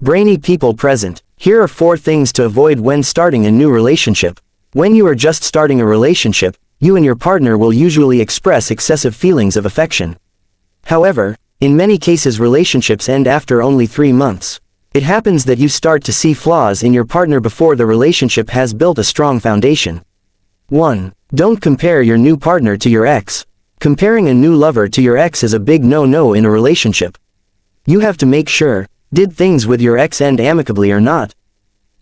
Brainy people present, here are 4 things to avoid when starting a new relationship. When you are just starting a relationship, you and your partner will usually express excessive feelings of affection. However, in many cases relationships end after only 3 months. It happens that you start to see flaws in your partner before the relationship has built a strong foundation. 1. Don't compare your new partner to your ex. Comparing a new lover to your ex is a big no-no in a relationship. You have to make sure, did things with your ex end amicably or not?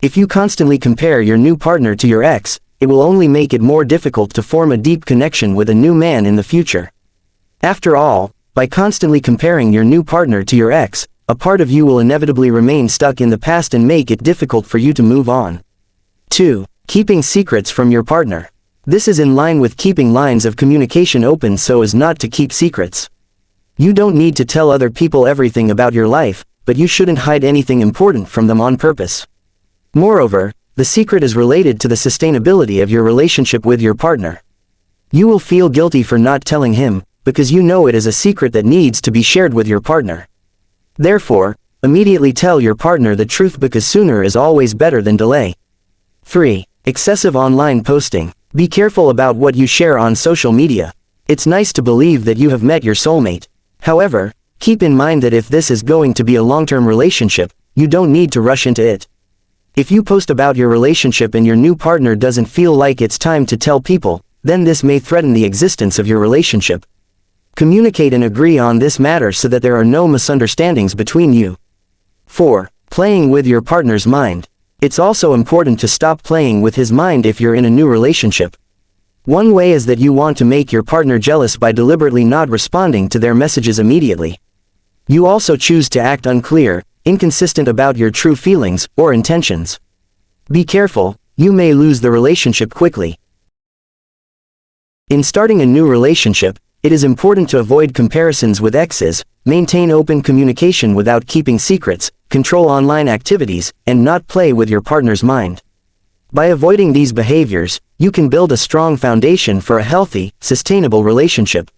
If you constantly compare your new partner to your ex, it will only make it more difficult to form a deep connection with a new man in the future. After all, by constantly comparing your new partner to your ex, a part of you will inevitably remain stuck in the past and make it difficult for you to move on. 2. Keeping secrets from your partner. This is in line with keeping lines of communication open so as not to keep secrets. You don't need to tell other people everything about your life, but you shouldn't hide anything important from them on purpose. Moreover, the secret is related to the sustainability of your relationship with your partner. You will feel guilty for not telling him, because you know it is a secret that needs to be shared with your partner. Therefore, immediately tell your partner the truth because sooner is always better than delay. 3. Excessive online posting. Be careful about what you share on social media. It's nice to believe that you have met your soulmate. However, keep in mind that if this is going to be a long-term relationship, you don't need to rush into it. If you post about your relationship and your new partner doesn't feel like it's time to tell people, then this may threaten the existence of your relationship. Communicate and agree on this matter so that there are no misunderstandings between you. 4. Playing with your partner's mind. It's also important to stop playing with his mind if you're in a new relationship. One way is that you want to make your partner jealous by deliberately not responding to their messages immediately. You also choose to act unclear, inconsistent about your true feelings or intentions. Be careful, you may lose the relationship quickly. In starting a new relationship, it is important to avoid comparisons with exes, maintain open communication without keeping secrets, control online activities, and not play with your partner's mind. By avoiding these behaviors, you can build a strong foundation for a healthy, sustainable relationship.